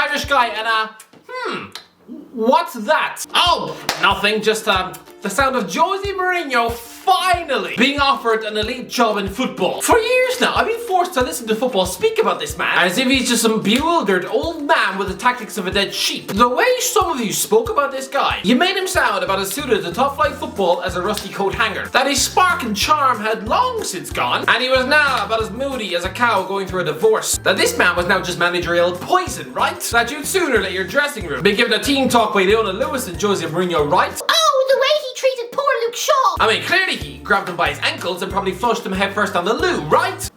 Irish guy, and what's that? Oh, nothing, just the sound of Jose Mourinho finally being offered an elite job in football. For years now, I've been forced to listen to football speak about this man as if he's just some bewildered old man with the tactics of a dead sheep. The way some of you spoke about this guy, you made him sound about as suited to top flight football as a rusty coat hanger. That his spark and charm had long since gone, and he was now about as moody as a cow going through a divorce. That this man was now just managerial poison, right? That you'd sooner let your dressing room be given a team talk by Leona Lewis and Jose Mourinho, right? Oh, the way he treated poor Luke Shaw. I mean, clearly he grabbed him by his ankles and probably flushed him headfirst down the loo, right?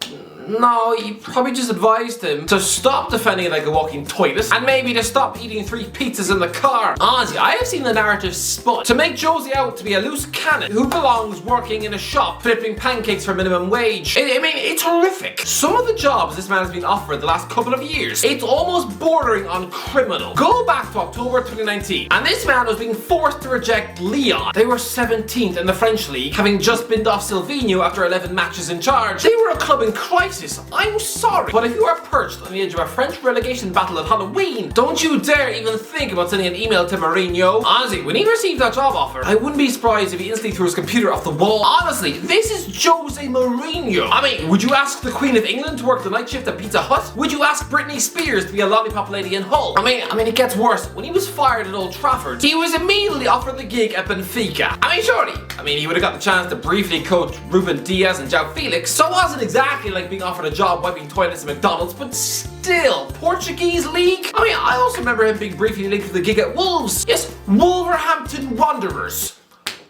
No, he probably just advised him to stop defending it like a walking toilet and maybe to stop eating 3 pizzas in the car. Honestly, I have seen the narrative spun to make Josie out to be a loose cannon who belongs working in a shop flipping pancakes for minimum wage. I mean, it's horrific. Some of the jobs this man has been offered the last couple of years, it's almost bordering on criminal. Go back to October 2019 and this man was being forced to reject Lyon. They were 17th in the French league, having just binned off Silvino after 11 matches in charge. They were a club in crisis. I'm sorry, but if you are perched on the edge of a French relegation battle at Halloween, don't you dare even think about sending an email to Mourinho. Honestly, when he received that job offer, I wouldn't be surprised if he instantly threw his computer off the wall. Honestly, this is Jose Mourinho. I mean, would you ask the Queen of England to work the night shift at Pizza Hut? Would you ask Britney Spears to be a lollipop lady in Hull? I mean, it gets worse. When he was fired at Old Trafford, he was immediately offered the gig at Benfica. I mean, surely, he would have got the chance to briefly coach Ruben Diaz and João Felix, so it wasn't exactly like being offered a job wiping toilets at McDonald's, but still, Portuguese league? I mean, I also remember him being briefly linked to the gig at Wolves. Yes, Wolverhampton Wanderers.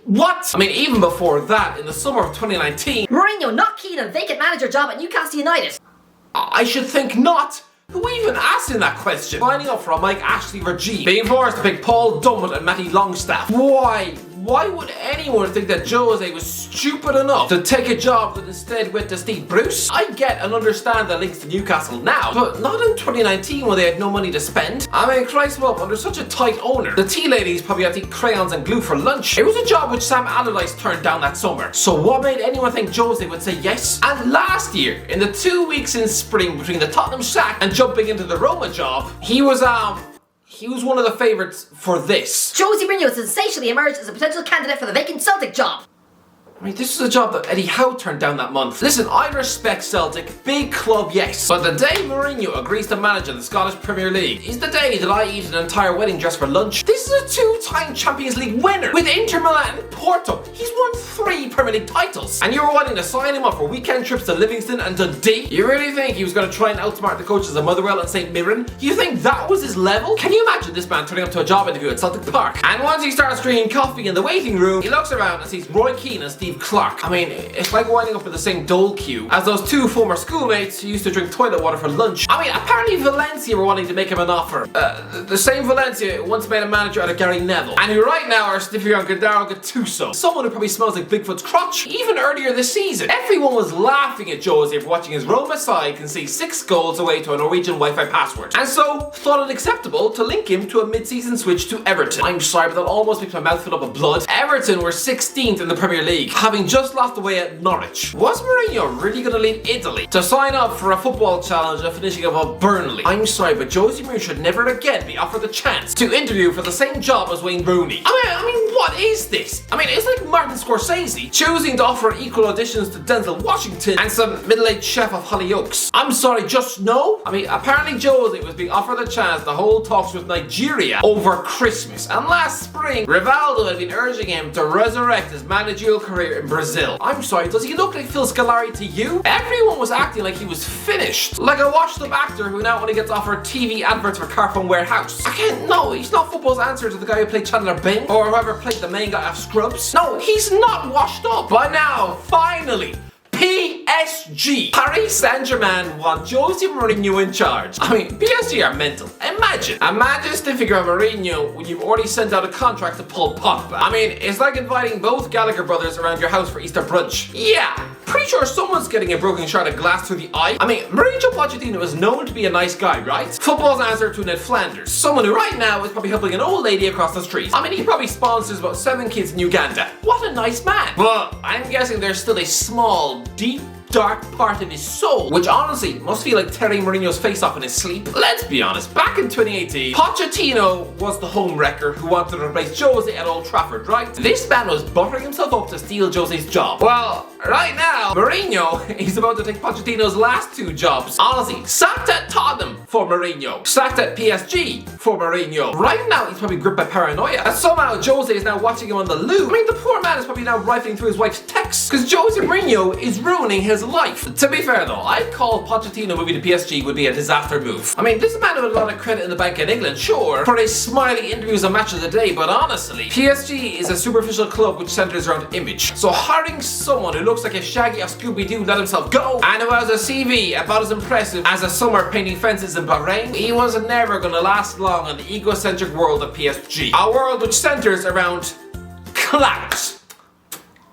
What? I mean, even before that, in the summer of 2019, Mourinho not keen on vacant manager job at Newcastle United. I should think not. Who even asked him that question? Lining up for a Mike Ashley regime, being forced to pick Paul Dummett and Matty Longstaff. Why? Why would anyone think that Jose was stupid enough to take a job that instead went to Steve Bruce? I get and understand the links to Newcastle now, but not in 2019 when they had no money to spend. I mean, Christ up, under such a tight owner, the tea ladies probably had to eat crayons and glue for lunch. It was a job which Sam Allardyce turned down that summer. So what made anyone think Jose would say yes? And last year, in the 2 weeks in spring between the Tottenham sack and jumping into the Roma job, he was one of the favourites for this. Jose Mourinho sensationally emerged as a potential candidate for the vacant Celtic job. I mean, this is a job that Eddie Howe turned down that month. Listen, I respect Celtic, big club, yes. But the day Mourinho agrees to manage in the Scottish Premier League is the day that I eat an entire wedding dress for lunch. This is a 2-time Champions League winner with Inter Milan and Porto. He's won 3 Premier League titles. And you were wanting to sign him up for weekend trips to Livingston and Dundee? You really think he was going to try and outsmart the coaches of Motherwell and St Mirren? You think that was his level? Can you imagine this man turning up to a job interview at Celtic Park? And once he starts drinking coffee in the waiting room, he looks around and sees Roy Keane and Steve Clark. I mean, it's like winding up in the same dole queue as those 2 former schoolmates who used to drink toilet water for lunch. I mean, apparently Valencia were wanting to make him an offer. The same Valencia once made a manager out of Gary Neville, and who right now are sniffing on Gennaro Gattuso, someone who probably smells like Bigfoot's crotch. Even earlier this season, everyone was laughing at Jose for watching his Roma side concede 6 goals away to a Norwegian Wi-Fi password, and so thought it acceptable to link him to a mid-season switch to Everton. I'm sorry, but that almost makes my mouth fill up with blood. Everton were 16th in the Premier League, having just lost away at Norwich. Was Mourinho really going to leave Italy to sign up for a football challenge and finishing above Burnley? I'm sorry, but Jose Mourinho should never again be offered the chance to interview for the same job as Wayne Rooney. I mean, what is this? I mean, it's like Martin Scorsese choosing to offer equal auditions to Denzel Washington and some middle-aged chef of Hollyoaks. I'm sorry, just no? I mean, apparently Jose was being offered the chance to hold talks with Nigeria over Christmas, and last spring, Rivaldo had been urging him to resurrect his managerial career in Brazil. I'm sorry, does he look like Phil Scolari to you? Everyone was acting like he was finished. Like a washed-up actor who now only gets offered TV adverts for Carphone Warehouse. No, he's not football's answer to the guy who played Chandler Bing, or whoever played the main guy of Scrubs. No, he's not washed up. But now, finally, PSG. Paris Saint-Germain want Jose Mourinho in charge. I mean, PSG are mental. Imagine sniffing out Mourinho when you've already sent out a contract to Paul Pogba. I mean, it's like inviting both Gallagher brothers around your house for Easter brunch. Yeah, pretty sure someone's getting a broken shard of glass through the eye. I mean, Mauricio Pochettino is known to be a nice guy, right? Football's answer to Ned Flanders. Someone who right now is probably helping an old lady across the street. I mean, he probably sponsors about 7 kids in Uganda. What a nice man. But I'm guessing there's still a small, deep, dark part of his soul, which honestly must feel like tearing Mourinho's face off in his sleep. Let's be honest, back in 2018, Pochettino was the home wrecker who wanted to replace Jose at Old Trafford, right? This man was buttering himself up to steal Jose's job. Well, right now, Mourinho is about to take Pochettino's last two jobs. Honestly, sacked at Tottenham for Mourinho, sacked at PSG for Mourinho. Right now, he's probably gripped by paranoia. And somehow, Jose is now watching him on the loo. I mean, the poor man is probably now rifling through his wife's texts because Jose Mourinho is ruining his life. To be fair though, I'd call Pochettino moving to PSG would be a disaster move. I mean, this is a man with a lot of credit in the bank in England, sure, for his smiley interviews and match of the day, but honestly, PSG is a superficial club which centers around image. So hiring someone who looks like a Shaggy of Scooby-Doo let himself go, and who has a CV about as impressive as a summer painting fences in Bahrain, he was never gonna last long in the egocentric world of PSG. A world which centers around clout.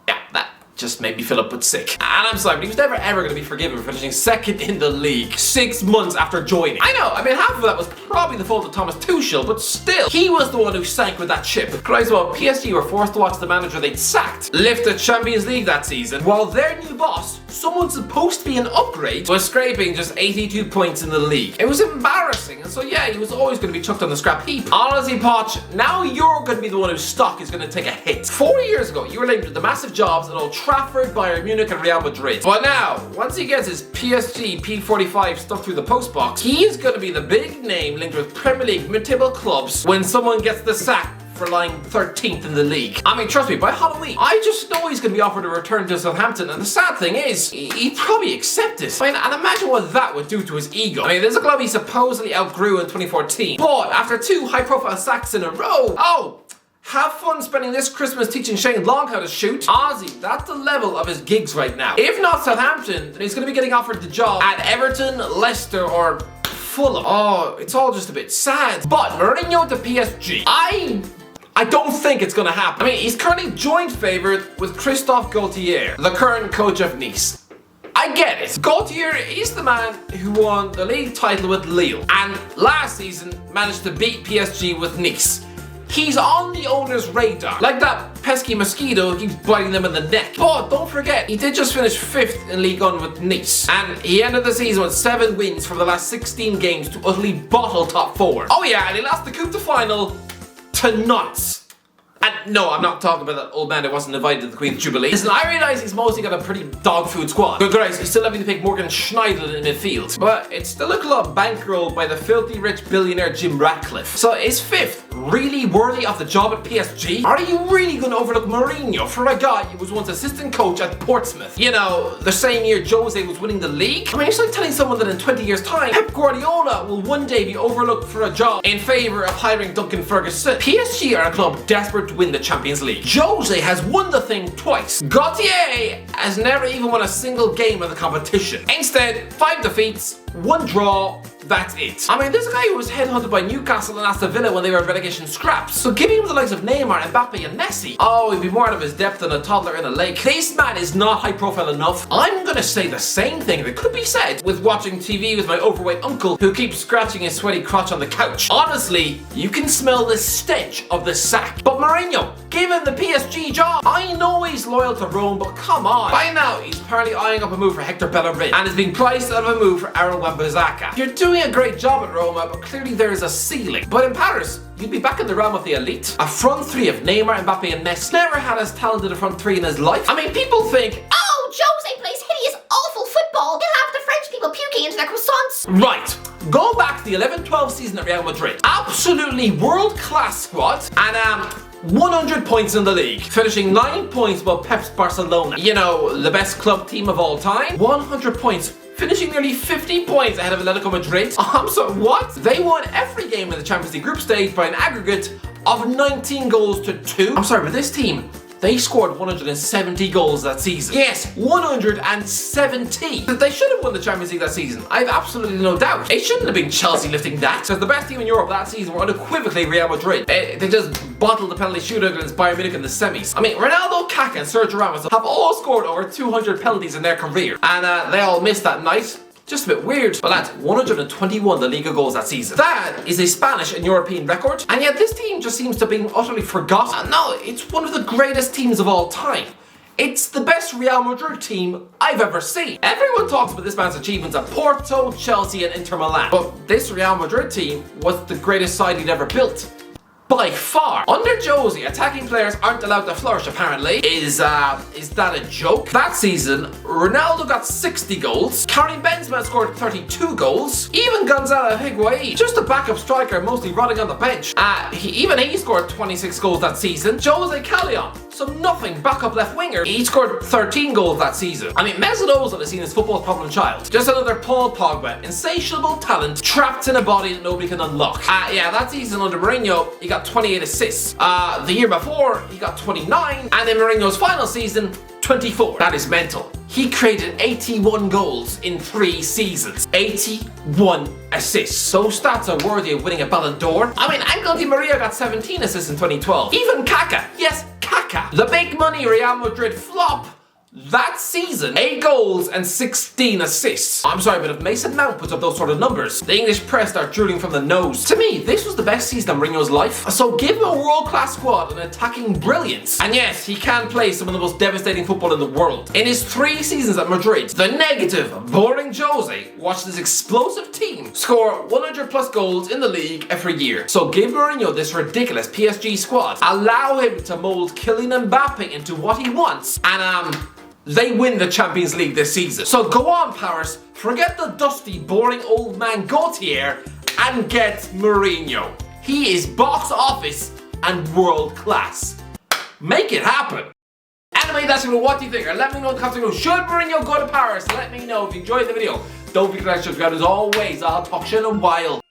Yeah, that just made me fill up with sick. And I'm sorry, but he was never ever going to be forgiven for finishing second in the league 6 months after joining. I know, I mean, half of that was probably the fault of Thomas Tuchel, but still, he was the one who sank with that ship. Christ, well, PSG were forced to watch the manager they'd sacked lift the Champions League that season, while their new boss, someone supposed to be an upgrade, was scraping just 82 points in the league. It was embarrassing, and so yeah, he was always going to be chucked on the scrap heap. Honestly, Poch, now you're going to be the one whose stock is going to take a hit. 4 years ago, you were linked with the massive jobs at Old Trafford, Bayern Munich, and Real Madrid. But now, once he gets his PSG P45 stuff through the postbox, he is going to be the big name linked with Premier League mid-table clubs when someone gets the sack for lying 13th in the league. I mean, trust me, by Halloween, I just know he's going to be offered a return to Southampton, and the sad thing is, he'd probably accept it. I mean, and imagine what that would do to his ego. I mean, there's a club he supposedly outgrew in 2014, but after 2 high-profile sacks in a row, have fun spending this Christmas teaching Shane Long how to shoot. Ozzy, that's the level of his gigs right now. If not Southampton, then he's going to be getting offered the job at Everton, Leicester, or Fulham. Oh, it's all just a bit sad. But Mourinho to PSG, I don't think it's going to happen. I mean, he's currently joint favourite with Christophe Galtier, the current coach of Nice. I get it. Galtier is the man who won the league title with Lille, and last season managed to beat PSG with Nice. He's on the owner's radar, like that pesky mosquito who keeps biting them in the neck. But don't forget, he did just finish 5th in Ligue 1 with Nice, and he ended the season with 7 wins from the last 16 games to utterly bottle top 4. Oh yeah, and he lost the Coupe de Final to Nantes. And no, I'm not talking about that old man who wasn't invited to the Queen's Jubilee. Listen, I realise he's mostly got a pretty dog food squad. Good guys, he's still having to pick Morgan Schneidel in midfield. But it's still a club bankrolled by the filthy rich billionaire Jim Ratcliffe. So is 5th really worthy of the job at PSG? Are you really going to overlook Mourinho for a guy who was once assistant coach at Portsmouth? You know, the same year Jose was winning the league? I mean, it's like telling someone that in 20 years' time, Pep Guardiola will one day be overlooked for a job in favour of hiring Duncan Ferguson. PSG are a club desperate to win the Champions League. Jose has won the thing twice. Gautier has never even won a single game of the competition. Instead, 5 defeats, 1 draw, that's it. I mean, this guy was headhunted by Newcastle and Aston Villa when they were in relegation scraps. So giving him the likes of Neymar, Mbappe and Messi, he'd be more out of his depth than a toddler in a lake. This man is not high profile enough. I'm gonna say the same thing that could be said with watching TV with my overweight uncle who keeps scratching his sweaty crotch on the couch. Honestly, you can smell the stench of the sack. But Mourinho, give him the PSG job. I know he's loyal to Rome, but come on. By now, he's apparently eyeing up a move for Hector Bellerin and is being priced out of a move for Aaron Wan-Bissaka. You're doing a great job at Roma, but clearly there is a ceiling. But in Paris, you'd be back in the realm of the elite. A front 3 of Neymar, Mbappe and Messi. Never had as talented a front 3 in his life. I mean, people think, oh, Jose plays hideous, awful football. He'll have the French people puking into their croissants. right. Go back to the 11-12 season at Real Madrid. Absolutely world-class squad and 100 points in the league, finishing 9 points above Pep's Barcelona. You know, the best club team of all time. 100 points, finishing nearly 50 points ahead of Atletico Madrid. I'm sorry, what? They won every game in the Champions League group stage by an aggregate of 19 goals to 2. I'm sorry, but this team, they scored 170 goals that season. Yes, 170! They should have won the Champions League that season. I have absolutely no doubt. It shouldn't have been Chelsea lifting that. So the best team in Europe that season were unequivocally Real Madrid. They just bottled the penalty shootout against Bayern Munich in the semis. I mean, Ronaldo, Kaká and Sergio Ramos have all scored over 200 penalties in their career. And they all missed that night. Just a bit weird. But lads, 121 La Liga goals that season. That is a Spanish and European record. And yet this team just seems to be utterly forgotten. No, it's one of the greatest teams of all time. It's the best Real Madrid team I've ever seen. Everyone talks about this man's achievements at Porto, Chelsea and Inter Milan. But this Real Madrid team was the greatest side he'd ever built. By far. Under Jose, attacking players aren't allowed to flourish apparently. Is that a joke? That season, Ronaldo got 60 goals, Karim Benzema scored 32 goals, even Gonzalo Higuain, just a backup striker mostly rotting on the bench, even he scored 26 goals that season. Jose Callejon, so nothing, backup left winger, he scored 13 goals that season. I mean, Mesut Ozil is seen as football's problem child. Just another Paul Pogba, insatiable talent, trapped in a body that nobody can unlock. Yeah, that season under Mourinho, he got 28 assists. The year before, he got 29, and in Mourinho's final season, 24. That is mental. He created 81 goals in 3 seasons. 81 assists. Those stats are worthy of winning a Ballon d'Or. I mean, Angel Di Maria got 17 assists in 2012. Even Kaká, yes, Kaká, the big money Real Madrid flop, that season, 8 goals and 16 assists. I'm sorry, but if Mason Mount puts up those sort of numbers, the English press start drooling from the nose. To me, this was the best season of Mourinho's life. So give him a world-class squad and attacking brilliance. And yes, he can play some of the most devastating football in the world. In his 3 seasons at Madrid, the negative, boring Jose watched his explosive team score 100 plus goals in the league every year. So give Mourinho this ridiculous PSG squad. Allow him to mold Kylian Mbappe into what he wants. And they win the Champions League this season. So go on, Paris, forget the dusty, boring old man Gautier and get Mourinho. He is box office and world class. Make it happen. Anyway, that's it. What do you think? Or let me know in the comments below. Should Mourinho go to Paris? Let me know if you enjoyed the video. Don't forget to subscribe as always. I'll talk shit in a while.